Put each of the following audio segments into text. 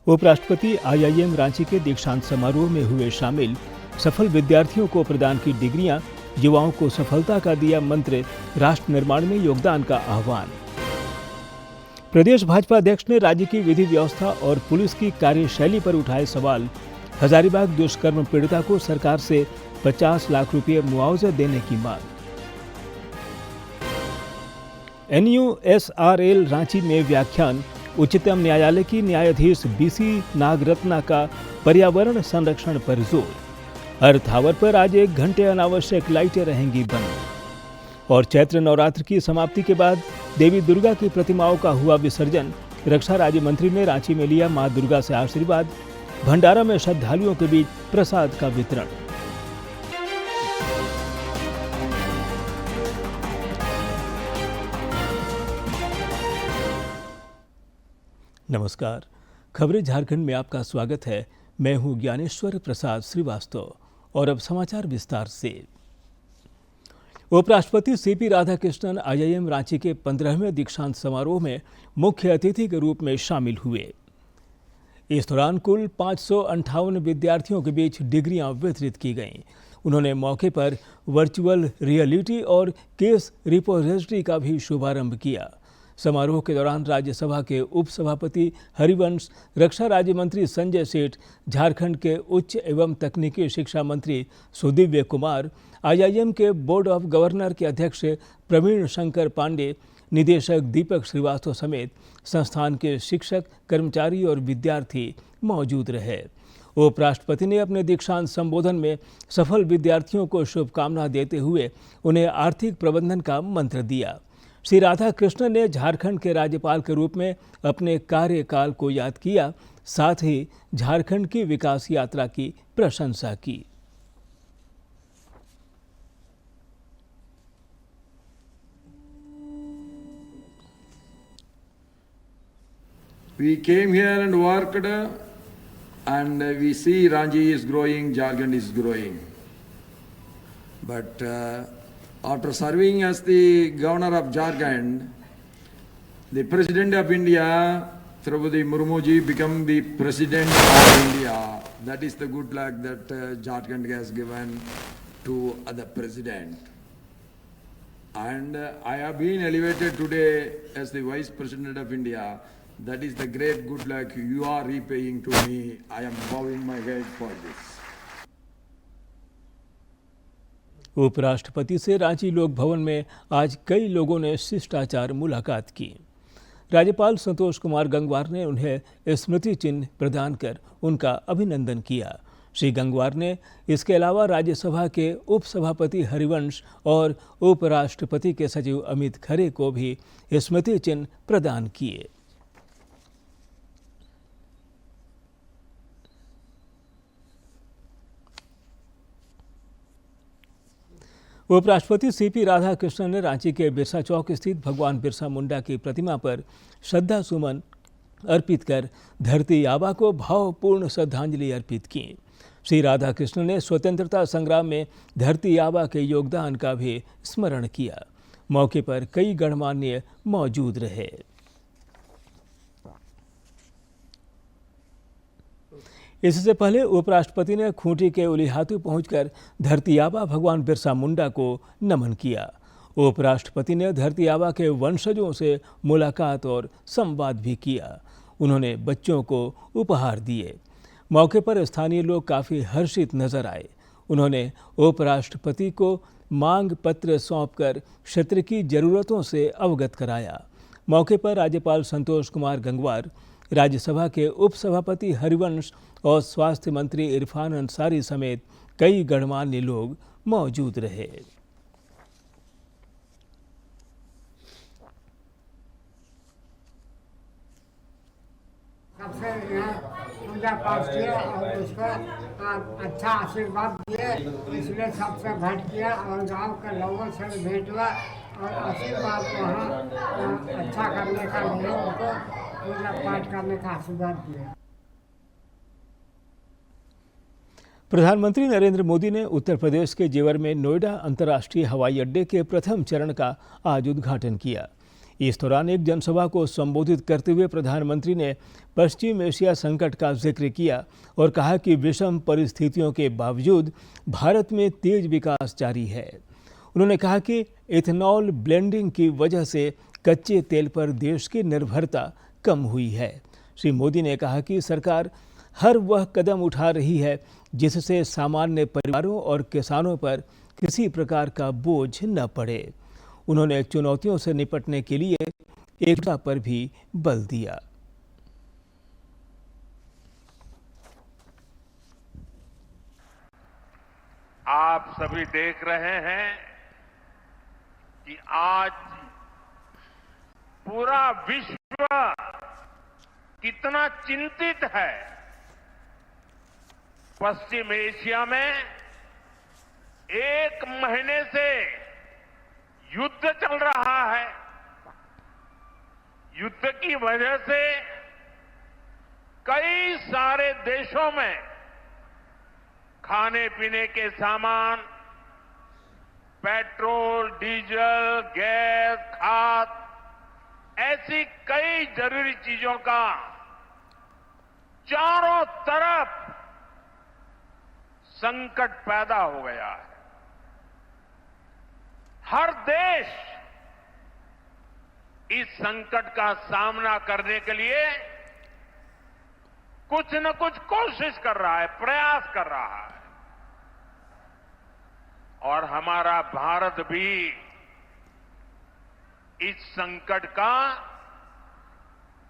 उपराष्ट्रपति आईआईएम रांची के दीक्षांत समारोह में हुए शामिल। सफल विद्यार्थियों को प्रदान की डिग्रियां, युवाओं को सफलता का दिया मंत्र, राष्ट्र निर्माण में योगदान का आह्वान। प्रदेश भाजपा अध्यक्ष ने राज्य की विधि व्यवस्था और पुलिस की कार्यशैली पर उठाए सवाल। हजारीबाग दुष्कर्म पीड़िता को सरकार से 50 लाख रुपए मुआवजा देने की मांग। NUSRL रांची में व्याख्यान। उच्चतम न्यायालय की न्यायाधीश BC नागरत्ना का पर्यावरण संरक्षण पर जोर। अर्थ आवर पर आज 1 घंटे अनावश्यक लाइटें रहेंगी बंद। और चैत्र नवरात्र की समाप्ति के बाद देवी दुर्गा की प्रतिमाओं का हुआ विसर्जन। रक्षा राज्य मंत्री ने रांची में लिया मां दुर्गा से आशीर्वाद। भंडारा में श्रद्धालुओं के बीच प्रसाद का वितरण। नमस्कार, खबरें झारखंड में आपका स्वागत है। मैं हूं ज्ञानेश्वर प्रसाद श्रीवास्तव और अब समाचार विस्तार से। उपराष्ट्रपति CP राधाकृष्णन IIM रांची के 15वें दीक्षांत समारोह में मुख्य अतिथि के रूप में शामिल हुए। इस दौरान कुल 558 विद्यार्थियों के बीच डिग्रियां वितरित की गईं। उन्होंने मौके पर वर्चुअल रियलिटी और केस रिपोजिटरी का भी शुभारंभ किया। समारोह के दौरान राज्यसभा के उपसभापति हरिवंश, रक्षा राज्य मंत्री संजय सेठ, झारखंड के उच्च एवं तकनीकी शिक्षा मंत्री सुदिव्य कुमार, IIM के बोर्ड ऑफ गवर्नर के अध्यक्ष प्रवीण शंकर पांडे, निदेशक दीपक श्रीवास्तव समेत संस्थान के शिक्षक, कर्मचारी और विद्यार्थी मौजूद रहे। उपराष्ट्रपति ने अपने दीक्षांत संबोधन में सफल विद्यार्थियों को शुभकामना देते हुए उन्हें आर्थिक प्रबंधन का मंत्र दिया। श्री राधाकृष्णन ने झारखंड के राज्यपाल के रूप में अपने कार्यकाल को याद किया, साथ ही झारखंड की विकास यात्रा की प्रशंसा की। We came here and worked, and we see Ranchi is growing, Jharkhand is growing. But after serving as the governor of Jharkhand, the President of India, Draupadi Murmu ji, become the President of India. That is the good luck that Jharkhand has given to the President. And I have been elevated today as the Vice President of India. That is the great good luck you are repaying to me. I am bowing my head for this. उपराष्ट्रपति से रांची लोक भवन में आज कई लोगों ने शिष्टाचार मुलाकात की। राज्यपाल संतोष कुमार गंगवार ने उन्हें स्मृति चिन्ह प्रदान कर उनका अभिनंदन किया। श्री गंगवार ने इसके अलावा राज्यसभा के उपसभापति हरिवंश और उपराष्ट्रपति के सचिव अमित खरे को भी स्मृति चिन्ह प्रदान किए। उपराष्ट्रपति CP राधाकृष्णन ने रांची के बिरसा चौक स्थित भगवान बिरसा मुंडा की प्रतिमा पर श्रद्धा सुमन अर्पित कर धरती आबा को भावपूर्ण श्रद्धांजलि अर्पित की। श्री राधाकृष्णन ने स्वतंत्रता संग्राम में धरती आबा के योगदान का भी स्मरण किया। मौके पर कई गणमान्य मौजूद रहे। इससे पहले उपराष्ट्रपति ने खूंटी के उलिहातू पहुंचकर धरती आबा भगवान बिरसा मुंडा को नमन किया। उपराष्ट्रपति ने धरती आबा के वंशजों से मुलाकात और संवाद भी किया। उन्होंने बच्चों को उपहार दिए। मौके पर स्थानीय लोग काफी हर्षित नजर आए। उन्होंने उपराष्ट्रपति को मांग पत्र सौंपकर क्षेत्र की जरूरतों से अवगत कराया। मौके पर राज्यपाल संतोष कुमार गंगवार, राज्यसभा के उपसभापति हरिवंश और स्वास्थ्य मंत्री इरफान अंसारी समेत कई गणमान्य लोग मौजूद रहे। सबसे यहाँ पूजा पाठ किया और उसको अच्छा आशीर्वाद दिए, इसलिए सबसे भेंट किया और गांव के लोगों से भेंट हुआ और आशीर्वाद वहाँ अच्छा करने का लिए उनको पूजा पाठ करने का आशीर्वाद दिया। प्रधानमंत्री नरेंद्र मोदी ने उत्तर प्रदेश के जेवर में नोएडा अंतर्राष्ट्रीय हवाई अड्डे के प्रथम चरण का आज उद्घाटन किया। इस दौरान एक जनसभा को संबोधित करते हुए प्रधानमंत्री ने पश्चिम एशिया संकट का जिक्र किया और कहा कि विषम परिस्थितियों के बावजूद भारत में तेज विकास जारी है। उन्होंने कहा कि इथेनॉल ब्लेंडिंग की वजह से कच्चे तेल पर देश की निर्भरता कम हुई है। श्री मोदी ने कहा कि सरकार हर वह कदम उठा रही है जिससे सामान्य परिवारों और किसानों पर किसी प्रकार का बोझ न पड़े। उन्होंने चुनौतियों से निपटने के लिए एकता पर भी बल दिया। आप सभी देख रहे हैं कि आज पूरा विश्व कितना चिंतित है। पश्चिम एशिया में एक महीने से युद्ध चल रहा है। युद्ध की वजह से कई सारे देशों में खाने पीने के सामान, पेट्रोल, डीजल, गैस, खाद, ऐसी कई जरूरी चीजों का चारों तरफ संकट पैदा हो गया है। हर देश इस संकट का सामना करने के लिए कुछ न कुछ कोशिश कर रहा है, प्रयास कर रहा है। और हमारा भारत भी इस संकट का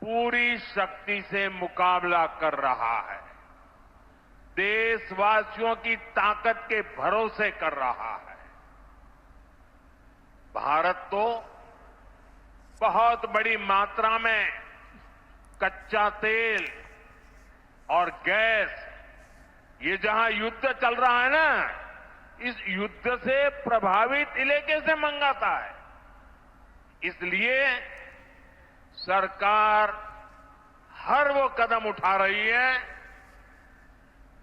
पूरी शक्ति से मुकाबला कर रहा है। देशवासियों की ताकत के भरोसे कर रहा है। भारत तो बहुत बड़ी मात्रा में कच्चा तेल और गैस, ये जहां युद्ध चल रहा है ना, इस युद्ध से प्रभावित इलाके से मंगाता है। इसलिए सरकार हर वो कदम उठा रही है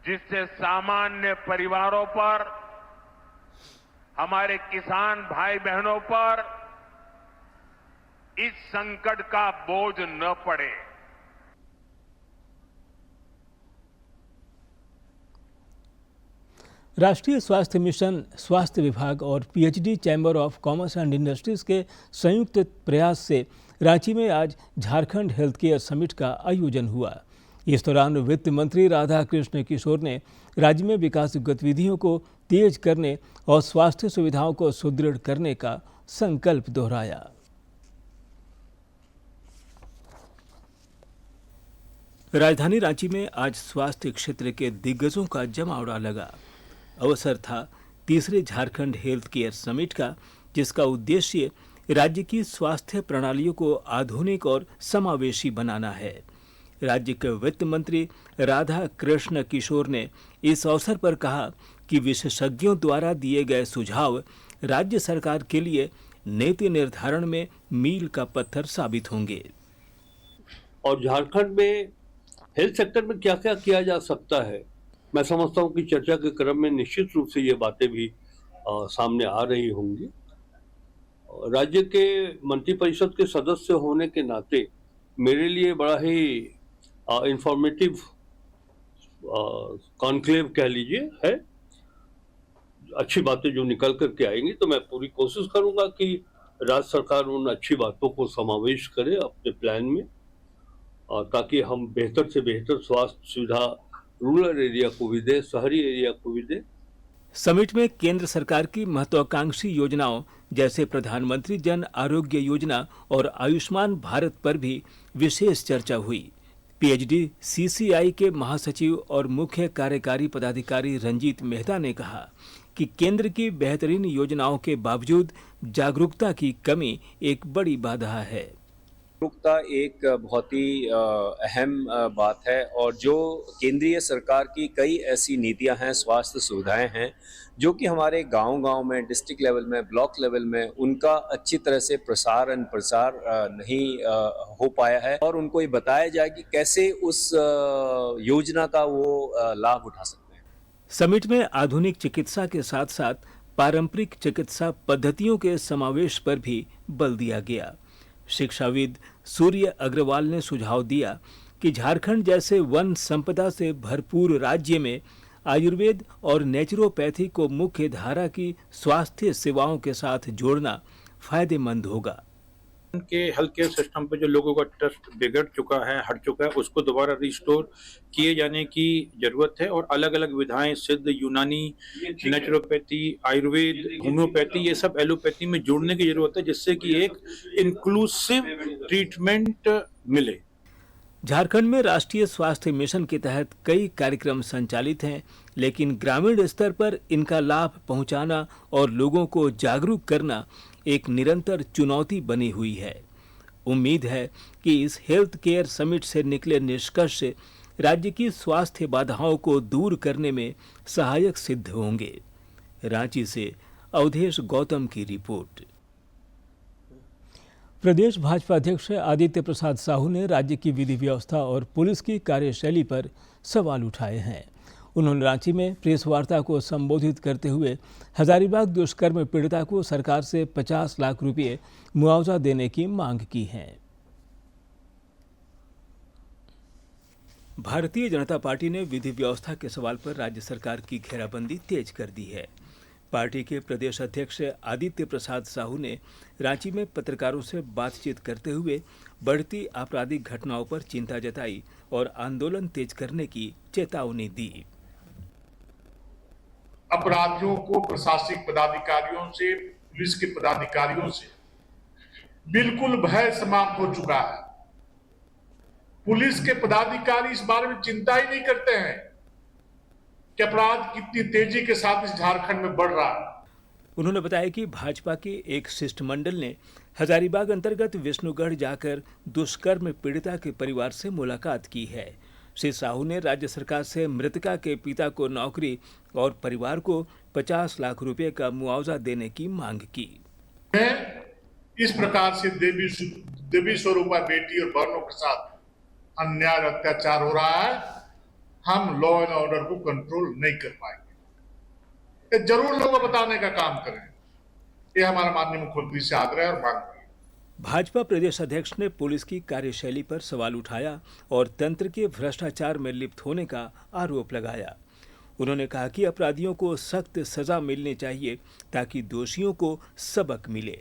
जिससे सामान्य परिवारों पर, हमारे किसान भाई बहनों पर इस संकट का बोझ न पड़े। राष्ट्रीय स्वास्थ्य मिशन, स्वास्थ्य विभाग और PhD chamber of commerce and industries के संयुक्त प्रयास से रांची में आज झारखंड हेल्थ केयर समिट का आयोजन हुआ। इस दौरान वित्त मंत्री राधाकृष्ण किशोर ने राज्य में विकास गतिविधियों को तेज करने और स्वास्थ्य सुविधाओं को सुदृढ़ करने का संकल्प दोहराया। राजधानी रांची में आज स्वास्थ्य क्षेत्र के दिग्गजों का जमावड़ा लगा। अवसर था तीसरे झारखंड हेल्थ केयर समिट का, जिसका उद्देश्य राज्य की स्वास्थ्य प्रणालियों को आधुनिक और समावेशी बनाना है। राज्य के वित्त मंत्री राधा कृष्ण किशोर ने इस अवसर पर कहा कि विशेषज्ञों द्वारा दिए गए सुझाव राज्य सरकार के लिए नीति निर्धारण में मील का पत्थर साबित होंगे। और झारखंड में हेल्थ सेक्टर में क्या क्या किया जा सकता है, मैं समझता हूं कि चर्चा के क्रम में निश्चित रूप से ये बातें भी सामने आ रही होंगी। राज्य के मंत्रिपरिषद के सदस्य होने के नाते मेरे लिए बड़ा ही इंफॉर्मेटिव कॉन्क्लेव कह लीजिए है। अच्छी बातें जो निकल करके आएंगी तो मैं पूरी कोशिश करूंगा कि राज्य सरकार उन अच्छी बातों को समावेश करे अपने प्लान में, ताकि हम बेहतर से बेहतर स्वास्थ्य सुविधा रूरल एरिया को भी दे, शहरी एरिया को भी दे। समिट में केंद्र सरकार की महत्वाकांक्षी योजनाओं जैसे प्रधानमंत्री जन आरोग्य योजना और आयुष्मान भारत पर भी विशेष चर्चा हुई। पीएचडी सीसीआई के महासचिव और मुख्य कार्यकारी पदाधिकारी रंजीत मेहता ने कहा कि केंद्र की बेहतरीन योजनाओं के बावजूद जागरूकता की कमी एक बड़ी बाधा है। जागरूकता एक बहुत ही अहम बात है, और जो केंद्रीय सरकार की कई ऐसी नीतियां हैं, स्वास्थ्य सुविधाएं हैं, जो कि हमारे गांव-गांव में, डिस्ट्रिक्ट लेवल में, ब्लॉक लेवल में उनका अच्छी तरह से प्रसार नहीं हो पाया है, और उनको ये बताया जाए कि कैसे उस योजना का वो लाभ उठा सकते हैं। समिट में आधुनिक चिकित्सा के साथ साथ पारंपरिक चिकित्सा पद्धतियों के समावेश पर भी बल दिया गया। शिक्षाविद सूर्य अग्रवाल ने सुझाव दिया कि झारखंड जैसे वन संपदा से भरपूर राज्य में आयुर्वेद और नेचुरोपैथी को मुख्य धारा की स्वास्थ्य सेवाओं के साथ जोड़ना फायदेमंद होगा। के हेल्थ केयर सिस्टम पे जो लोगों का ट्रस्ट बिगड़ चुका है, हट चुका है, उसको दोबारा रिस्टोर किए जाने की जरूरत है और अलग अलग विधाएं सिद्ध, यूनानी, नेचुरोपैथी, आयुर्वेद, होम्योपैथी, ये सब एलोपैथी में जोड़ने की जरूरत है, जिससे कि एक इंक्लूसिव ट्रीटमेंट मिले। झारखंड में राष्ट्रीय स्वास्थ्य मिशन के तहत कई कार्यक्रम संचालित हैं, लेकिन ग्रामीण स्तर पर इनका लाभ पहुंचाना और लोगों को जागरूक करना एक निरंतर चुनौती बनी हुई है। उम्मीद है कि इस हेल्थ केयर समिट से निकले निष्कर्ष राज्य की स्वास्थ्य बाधाओं को दूर करने में सहायक सिद्ध होंगे। रांची से अवधेश गौतम की रिपोर्ट। प्रदेश भाजपा अध्यक्ष आदित्य प्रसाद साहू ने राज्य की विधि व्यवस्था और पुलिस की कार्यशैली पर सवाल उठाए हैं। उन्होंने रांची में प्रेस वार्ता को संबोधित करते हुए हजारीबाग दुष्कर्म पीड़िता को सरकार से 50 लाख रुपए मुआवजा देने की मांग की है। भारतीय जनता पार्टी ने विधि व्यवस्था के सवाल पर राज्य सरकार की घेराबंदी तेज कर दी है। पार्टी के प्रदेश अध्यक्ष आदित्य प्रसाद साहू ने रांची में पत्रकारों से बातचीत करते हुए बढ़ती आपराधिक घटनाओं पर चिंता जताई और आंदोलन तेज करने की चेतावनी दी। अपराधियों को प्रशासनिक पदाधिकारियों से, पुलिस के पदाधिकारियों से बिल्कुल भय समाप्त हो चुका है। पुलिस के पदाधिकारी इस बारे में चिंता ही नहीं करते हैं कि अपराध कितनी तेजी के साथ इस झारखंड में बढ़ रहा है। उन्होंने बताया कि भाजपा के एक शिष्टमंडल ने हजारीबाग अंतर्गत विष्णुगढ़ जाकर दुष्कर्म पीड़िता के परिवार से मुलाकात की है। श्री साहू ने राज्य सरकार से मृतका के पिता को नौकरी और परिवार को 50 लाख रुपए का मुआवजा देने की मांग की। इस प्रकार से देवी स्वरूपा बेटी और बहनों के साथ अन्याय और अत्याचार हो रहा है, हम लॉ एंड ऑर्डर को कंट्रोल नहीं कर पाएंगे। जरूर लोगों को बताने का काम करें, ये हमारा माननीय मुख्यमंत्री से आग्रह और मांग है। भाजपा प्रदेश अध्यक्ष ने पुलिस की कार्यशैली पर सवाल उठाया और तंत्र के भ्रष्टाचार में लिप्त होने का आरोप लगाया। उन्होंने कहा कि अपराधियों को सख्त सजा मिलनी चाहिए ताकि दोषियों को सबक मिले।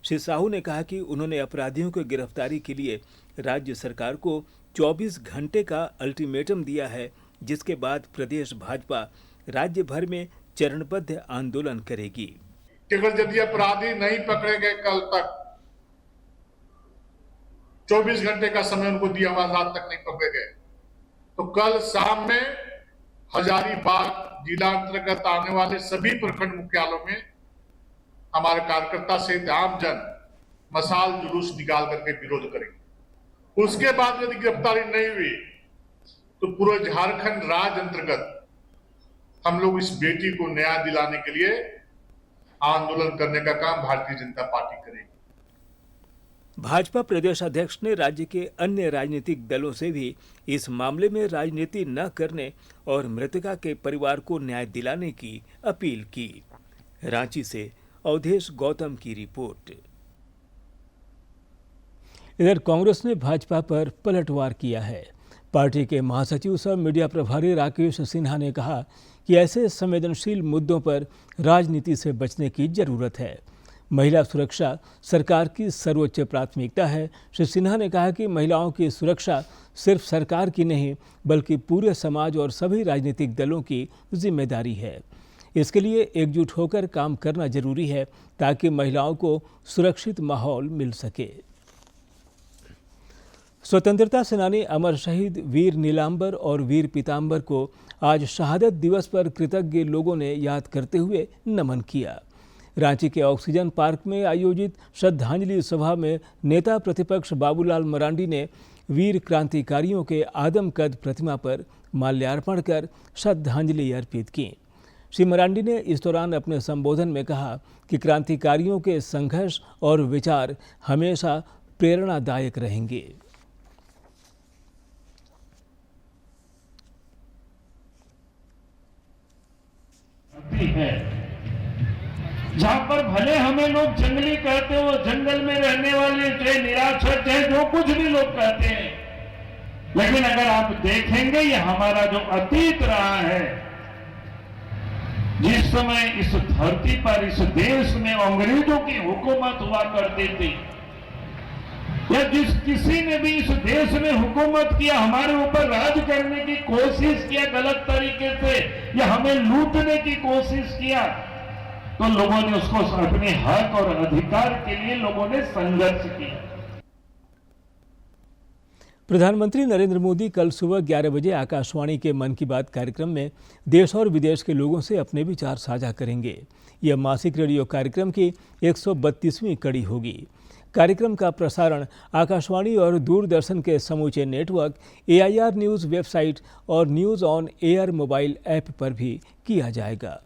श्री साहू ने कहा कि उन्होंने अपराधियों की गिरफ्तारी के लिए राज्य सरकार को 24 घंटे का अल्टीमेटम दिया है, जिसके बाद प्रदेश भाजपा राज्य भर में चरणबद्ध आंदोलन करेगी। अगर यदि अपराधी नहीं पकड़े गए कल तक, 24 घंटे का समय उनको दिया हुआ, रात तक नहीं पकड़े गए, तो कल शाम में हजारीबाग जिला अंतर्गत आने वाले सभी प्रखंड मुख्यालयों में हमारे कार्यकर्ता से आमजन मशाल जुलूस निकाल करके विरोध करेंगे। उसके बाद यदि गिरफ्तारी नहीं हुई तो पूरे झारखंड राज्य अंतर्गत हम लोग इस बेटी को न्याय दिलाने के लिए आंदोलन करने का काम भारतीय जनता पार्टी करेगी। भाजपा प्रदेश अध्यक्ष ने राज्य के अन्य राजनीतिक दलों से भी इस मामले में राजनीति न करने और मृतका के परिवार को न्याय दिलाने की अपील की। रांची से अवधेश गौतम की रिपोर्ट। इधर कांग्रेस ने भाजपा पर पलटवार किया है। पार्टी के महासचिव सह मीडिया प्रभारी राकेश सिन्हा ने कहा कि ऐसे संवेदनशील मुद्दों पर राजनीति से बचने की जरूरत है। महिला सुरक्षा सरकार की सर्वोच्च प्राथमिकता है। श्री सिन्हा ने कहा कि महिलाओं की सुरक्षा सिर्फ सरकार की नहीं बल्कि पूरे समाज और सभी राजनीतिक दलों की जिम्मेदारी है। इसके लिए एकजुट होकर काम करना जरूरी है ताकि महिलाओं को सुरक्षित माहौल मिल सके। स्वतंत्रता सेनानी अमर शहीद वीर नीलांबर और वीर पीतांबर को आज शहादत दिवस पर कृतज्ञ लोगों ने याद करते हुए नमन किया। रांची के ऑक्सीजन पार्क में आयोजित श्रद्धांजलि सभा में नेता प्रतिपक्ष बाबूलाल मरांडी ने वीर क्रांतिकारियों के आदमकद प्रतिमा पर माल्यार्पण कर श्रद्धांजलि अर्पित की। श्री मरांडी ने इस दौरान अपने संबोधन में कहा कि क्रांतिकारियों के संघर्ष और विचार हमेशा प्रेरणादायक रहेंगे। जहां पर भले हमें लोग जंगली कहते हो, जंगल में रहने वाले, चाहे निराक्षर, चाहे जो कुछ भी लोग कहते हैं, लेकिन अगर आप देखेंगे ये हमारा जो अतीत रहा है, जिस समय इस धरती पर, इस देश में अंग्रेजों की हुकूमत हुआ करती थी, या जिस किसी ने भी इस देश में हुकूमत किया, हमारे ऊपर राज करने की कोशिश किया गलत तरीके से, या हमें लूटने की कोशिश किया, तो लोगों ने उसको अपने हक और अधिकार के लिए लोगों ने संघर्ष किया। प्रधानमंत्री नरेंद्र मोदी कल सुबह 11 बजे आकाशवाणी के मन की बात कार्यक्रम में देश और विदेश के लोगों से अपने विचार साझा करेंगे। यह मासिक रेडियो कार्यक्रम की 132वीं कड़ी होगी। कार्यक्रम का प्रसारण आकाशवाणी और दूरदर्शन के समूचे नेटवर्क, AIR न्यूज़ वेबसाइट और news on air mobile app पर भी किया जाएगा।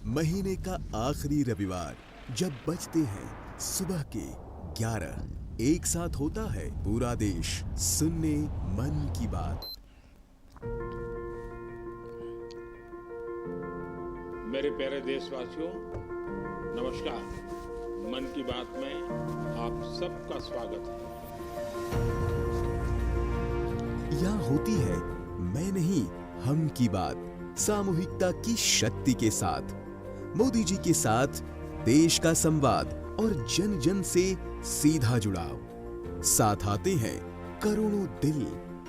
महीने का आखिरी रविवार जब बजते हैं सुबह के 11, एक साथ होता है पूरा देश सुनने मन की बात। मेरे प्यारे देशवासियों, नमस्कार। मन की बात में आप सबका स्वागत है। यहाँ होती है मैं नहीं हम की बात, सामूहिकता की शक्ति के साथ, मोदी जी के साथ देश का संवाद और जन जन से सीधा जुड़ाव। साथ आते हैं करोड़ों दिल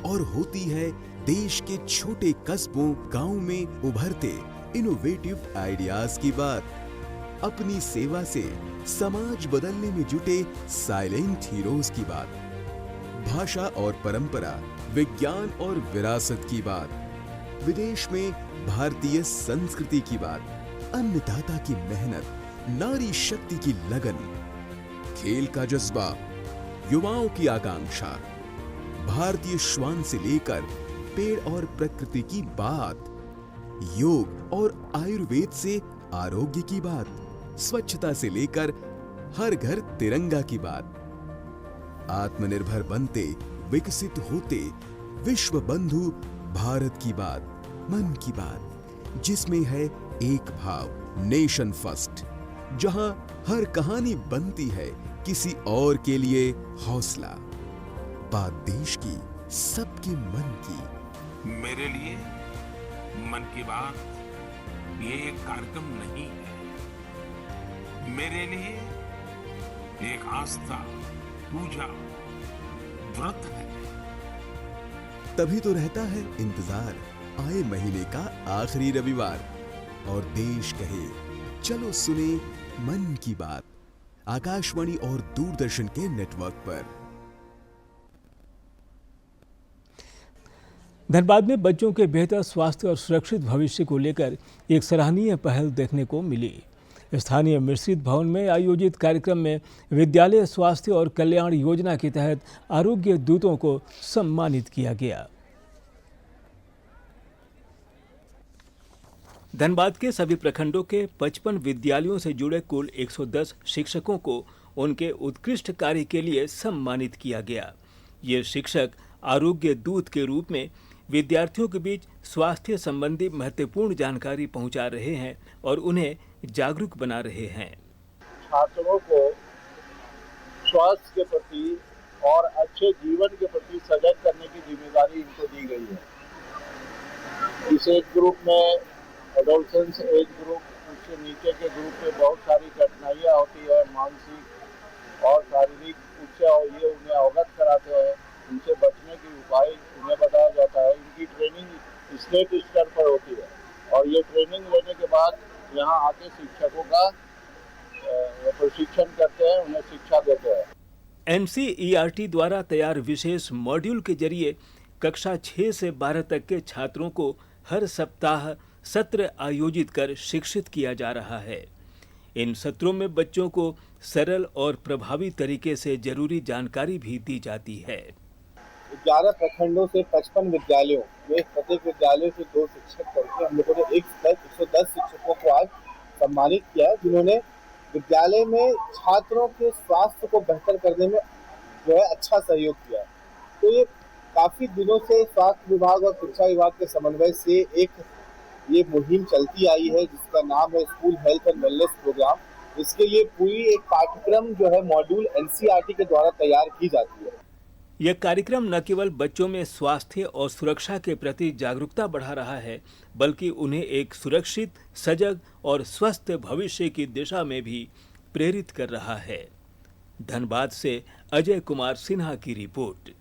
और होती है देश के छोटे कस्बों गांव में उभरते इनोवेटिव आइडियाज की बात। अपनी सेवा से समाज बदलने में जुटे साइलेंट हीरोज की बात। भाषा और परंपरा, विज्ञान और विरासत की बात। विदेश में भारतीय संस्कृति की बात। अन्नदाता की मेहनत, नारी शक्ति की लगन, खेल का जज्बा, युवाओं की आकांक्षा, भारतीय श्वान से लेकर पेड़ और प्रकृति की बात, योग और आयुर्वेद से आरोग्य की बात, स्वच्छता से लेकर हर घर तिरंगा की बात। आत्मनिर्भर बनते, विकसित होते, विश्व बंधु भारत की बात, मन की बात, जिसमें है एक भाव, नेशन फर्स्ट, जहां हर कहानी बनती है किसी और के लिए हौसला। बात देश की, सबके मन की। मेरे लिए मन की बात ये एक कार्यक्रम नहीं है। मेरे लिए एक आस्था, पूजा, व्रत है। तभी तो रहता है इंतजार आए महीने का आखिरी रविवार और देश कहे चलो सुने मन की बात, आकाशवाणी और दूरदर्शन के नेटवर्क पर। धनबाद में बच्चों के बेहतर स्वास्थ्य और सुरक्षित भविष्य को लेकर एक सराहनीय पहल देखने को मिली। स्थानीय मिश्रित भवन में आयोजित कार्यक्रम में विद्यालय स्वास्थ्य और कल्याण योजना के तहत आरोग्य दूतों को सम्मानित किया गया। धनबाद के सभी प्रखंडों के 55 विद्यालयों से जुड़े कुल 110 शिक्षकों को उनके उत्कृष्ट कार्य के लिए सम्मानित किया गया। ये शिक्षक आरोग्य दूत के रूप में विद्यार्थियों के बीच स्वास्थ्य संबंधी महत्वपूर्ण जानकारी पहुंचा रहे हैं और उन्हें जागरूक बना रहे हैं। छात्रों को स्वास्थ्य के प्रति और अच्छे जीवन के प्रति सजग करने की जिम्मेदारी इनको दी गई है। इस एज ग्रुप में एडोलसेंस एज ग्रुप, उससे नीचे के ग्रुप में बहुत सारी कठिनाइयाँ होती है, मानसिक और शारीरिक, उससे ये उन्हें अवगत कराते हैं, उनसे बचने के उपाय उन्हें बताया जाता है। इनकी ट्रेनिंग स्टेट स्तर पर होती है और ये ट्रेनिंग लेने के बाद यहाँ आके शिक्षकों का प्रशिक्षण करते हैं, उन्हें शिक्षा देते हैं। NCERT द्वारा तैयार विशेष मॉड्यूल के जरिए कक्षा 6 से 12 तक के छात्रों को हर सप्ताह सत्र आयोजित कर शिक्षित किया जा रहा है। इन सत्रों में बच्चों को सरल और प्रभावी तरीके से जरूरी जानकारी भी दी जाती है। 11 प्रखंडों से 55 विद्यालयों में प्रत्येक विद्यालय से 2 शिक्षक करके हम लोगों ने 110 शिक्षकों को आज सम्मानित किया, जिन्होंने विद्यालय में छात्रों के स्वास्थ्य को बेहतर करने में जो है अच्छा सहयोग किया। तो ये काफी दिनों से स्वास्थ्य विभाग और शिक्षा विभाग के समन्वय से एक ये मुहिम चलती आई है जिसका नाम है school health and wellness programme. इसके लिए पूरी एक पाठ्यक्रम जो है मॉड्यूल एनसीईआरटी के द्वारा तैयार की जाती है। यह कार्यक्रम न केवल बच्चों में स्वास्थ्य और सुरक्षा के प्रति जागरूकता बढ़ा रहा है, बल्कि उन्हें एक सुरक्षित, सजग और स्वस्थ भविष्य की दिशा में भी प्रेरित कर रहा है। धनबाद से अजय कुमार सिन्हा की रिपोर्ट।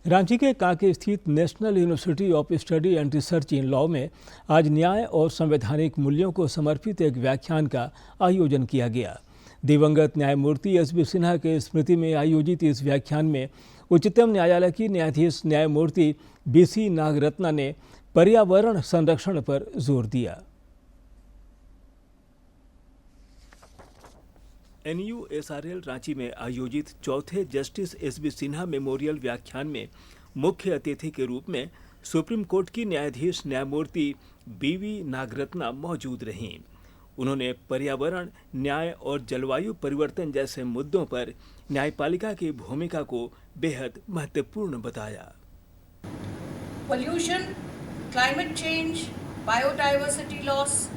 रांची के कांके स्थित national university of study and research in law में आज न्याय और संवैधानिक मूल्यों को समर्पित एक व्याख्यान का आयोजन किया गया। दिवंगत न्यायमूर्ति एस.बी. सिन्हा के स्मृति में आयोजित इस व्याख्यान में उच्चतम न्यायालय की न्यायाधीश न्यायमूर्ति बी.सी. नागरत्ना ने पर्यावरण संरक्षण पर जोर दिया। NUSRL रांची में आयोजित चौथे जस्टिस एस.बी. सिन्हा मेमोरियल व्याख्यान में मुख्य अतिथि के रूप में सुप्रीम कोर्ट की न्यायाधीश न्यायमूर्ति बी.वी. नागरत्ना मौजूद रहीं। उन्होंने पर्यावरण, न्याय और जलवायु परिवर्तन जैसे मुद्दों पर न्यायपालिका की भूमिका को बेहद महत्वपूर्ण बताया। Pollution, climate change, biodiversity loss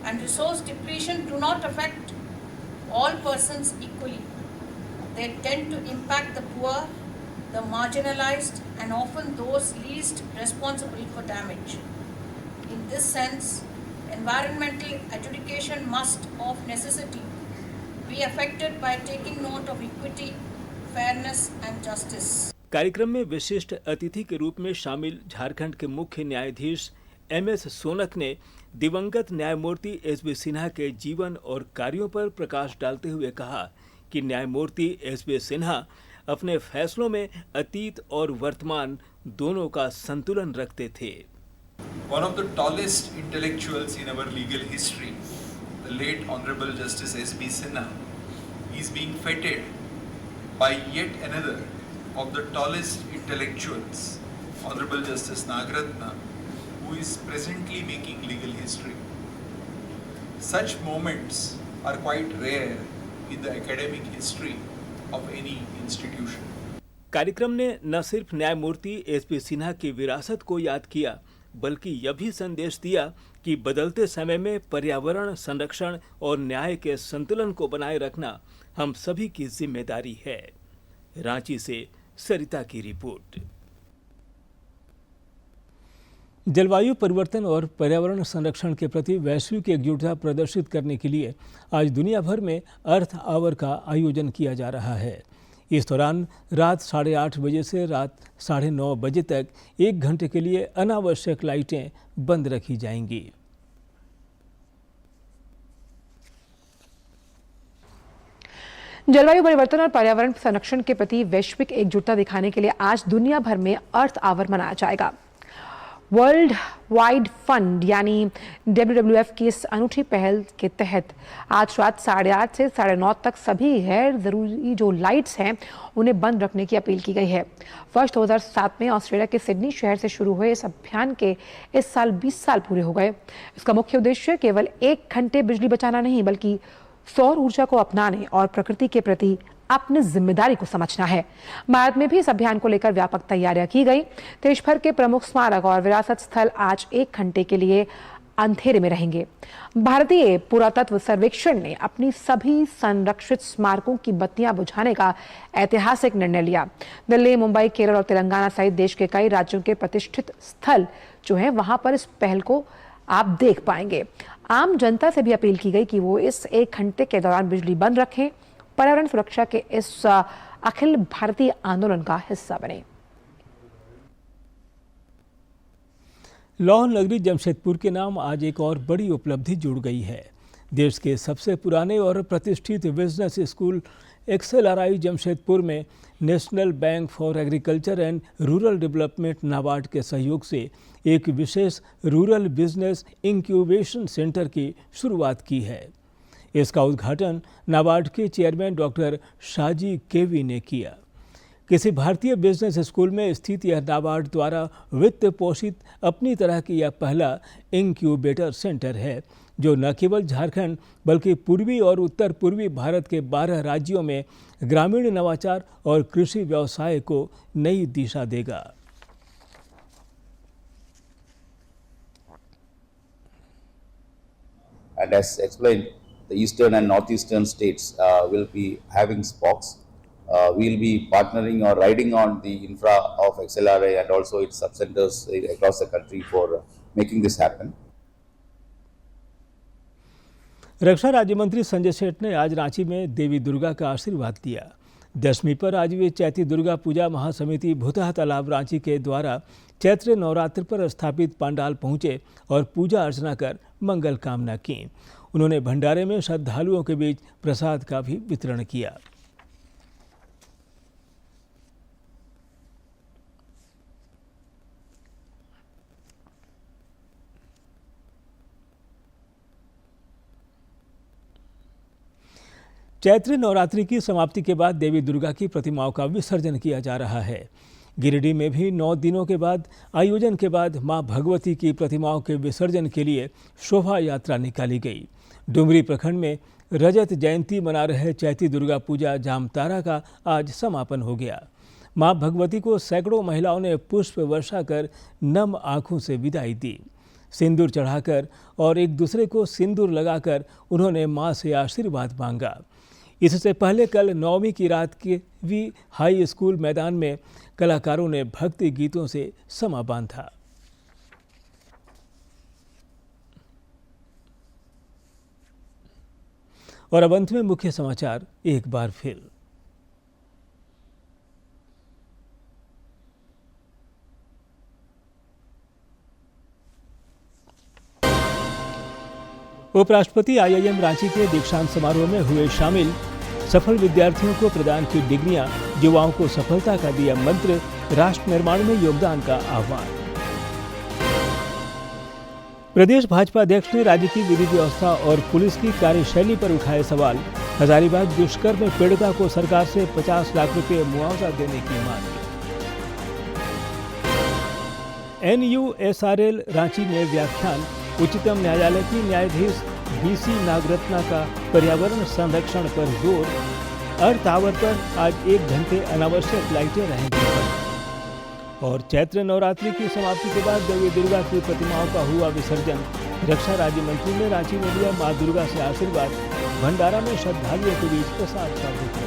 and resource depletion do not affect all persons equally. They tend to impact the poor, the marginalized and often those least responsible for damage. In this sense, environmental adjudication must of necessity be affected by taking note of equity, fairness and justice. कार्यक्रम में विशिष्ट अतिथि के रूप में शामिल झारखंड के मुख्य न्यायाधीश M.S. सोनक ने दिवंगत न्यायमूर्ति एस.बी. सिन्हा के जीवन और कार्यों पर प्रकाश डालते हुए कहा कि न्यायमूर्ति एस.बी. सिन्हा अपने फैसलों में अतीत और वर्तमान दोनों का संतुलन रखते थे। One of the tallest intellectuals in our legal history, the late Honorable Justice S.B. Sinha, is being feted by yet another of the tallest intellectuals, Honorable Justice Nagaratna, who is presently making legal history. Such moments are quite rare in the academic history of any institution. कार्यक्रम ने न सिर्फ न्यायमूर्ति S.B.. Sinha की विरासत को याद किया, बल्कि यह भी संदेश दिया कि बदलते समय में पर्यावरण संरक्षण और न्याय के संतुलन को बनाए रखना हम सभी की जिम्मेदारी है। रांची से सरिता की रिपोर्ट। जलवायु परिवर्तन और पर्यावरण संरक्षण के प्रति वैश्विक एकजुटता प्रदर्शित करने के लिए आज दुनिया भर में अर्थ आवर का आयोजन किया जा रहा है। इस दौरान रात 8:30 बजे से रात 9:30 बजे तक 1 घंटे के लिए अनावश्यक लाइटें बंद रखी जाएंगी। जलवायु परिवर्तन और पर्यावरण संरक्षण के प्रति वैश्विक एकजुटता दिखाने के लिए आज दुनिया भर में अर्थ आवर मनाया जाएगा। वर्ल्ड वाइड फंड यानी WWF की इस अनूठी पहल के तहत आज रात 8:30 से 9:30 तक सभी गैर जरूरी जो लाइट्स हैं उन्हें बंद रखने की अपील की गई है। वर्ष 2007 में ऑस्ट्रेलिया के सिडनी शहर से शुरू हुए इस अभियान के इस साल 20 साल पूरे हो गए। इसका मुख्य उद्देश्य केवल 1 घंटे बिजली बचाना नहीं, बल्कि सौर ऊर्जा को अपनाने और प्रकृति के प्रति अपनी जिम्मेदारी को समझना है। भारत में भी इस अभियान को लेकर व्यापक तैयारियां की गई। देश भर के प्रमुख स्मारक और विरासत स्थल आज 1 घंटे के लिए अंधेरे में रहेंगे। भारतीय पुरातत्व सर्वेक्षण ने अपनी सभी संरक्षित स्मारकों की बत्तियां बुझाने का ऐतिहासिक निर्णय लिया। दिल्ली, मुंबई, केरल और तेलंगाना सहित देश के कई राज्यों के प्रतिष्ठित स्थल जो है वहां पर इस पहल को आप देख पाएंगे। आम जनता से भी अपील की गई कि वो इस 1 घंटे के दौरान बिजली बंद रखें, पर्यावरण सुरक्षा के इस अखिल भारतीय आंदोलन का हिस्सा बने। लौह नगरी जमशेदपुर के नाम आज एक और बड़ी उपलब्धि जुड़ गई है। देश के सबसे पुराने और प्रतिष्ठित बिजनेस स्कूल XLRI जमशेदपुर में national bank for agriculture and rural development NABARD के सहयोग से एक विशेष रूरल बिजनेस इंक्यूबेशन सेंटर की शुरुआत की है। इसका उद्घाटन नाबार्ड के चेयरमैन डॉक्टर शाजी केवी ने किया। किसी भारतीय बिजनेस स्कूल में स्थित यह नाबार्ड द्वारा वित्त पोषित अपनी तरह की यह पहला इंक्यूबेटर सेंटर है, जो न केवल झारखंड बल्कि पूर्वी और उत्तर पूर्वी भारत के 12 राज्यों में ग्रामीण नवाचार और कृषि व्यवसाय को नई दिशा देगा। And as explained, the eastern and northeastern states will be having SPOCs. We'll be partnering or riding on the infra of XLRA and also its subcenters across the country for making this happen. रक्षा राज्य मंत्री संजय सेठ ने आज रांची में देवी दुर्गा का आशीर्वाद लिया। दशमी पर आज वे चैती दुर्गा पूजा महासमिति भूतहा तालाब रांची के द्वारा चैत्र नवरात्र पर स्थापित पंडाल पहुंचे और पूजा अर्चना कर मंगल कामना की। उन्होंने भंडारे में श्रद्धालुओं के बीच प्रसाद का भी वितरण किया। चैत्र नवरात्रि की समाप्ति के बाद देवी दुर्गा की प्रतिमाओं का विसर्जन किया जा रहा है। गिरिडीह में भी 9 दिनों के बाद आयोजन के बाद मां भगवती की प्रतिमाओं के विसर्जन के लिए शोभा यात्रा निकाली गई। डुमरी प्रखंड में रजत जयंती मना रहे चैती दुर्गा पूजा जामतारा का आज समापन हो गया। मां भगवती को सैकड़ों महिलाओं ने पुष्प वर्षा कर नम आंखों से विदाई दी। सिंदूर चढ़ाकर और एक दूसरे को सिंदूर लगाकर उन्होंने मां से आशीर्वाद मांगा। इससे पहले कल नवमी की रात के भी हाई स्कूल मैदान में कलाकारों ने भक्ति गीतों से समा बांधा। और अब अंत में मुख्य समाचार एक बार फिर। उपराष्ट्रपति आईआईएम रांची के दीक्षांत समारोह में हुए शामिल। सफल विद्यार्थियों को प्रदान की डिग्रियां, युवाओं को सफलता का दिया मंत्र, राष्ट्र निर्माण में योगदान का आह्वान। प्रदेश भाजपा अध्यक्ष ने राज्य की विधि व्यवस्था और पुलिस की कार्यशैली पर उठाए सवाल। हजारीबाग दुष्कर्म में पीड़िता को सरकार से 50 लाख रुपए मुआवजा देने की मांग। NUSRL रांची में व्याख्यान। उच्चतम न्यायालय की न्यायाधीश BC नागरत्ना का पर्यावरण संरक्षण पर जोर। अर्थ आवर पर आज 1 घंटे अनावश्यक लाइटें रहेंगी बंद। और चैत्र नवरात्रि की समाप्ति के बाद देवी दुर्गा की प्रतिमाओं का हुआ विसर्जन। रक्षा राज्य मंत्री ने रांची में लिया मां दुर्गा से आशीर्वाद। भंडारा में श्रद्धालुओं के बीच प्रसाद का वितरण।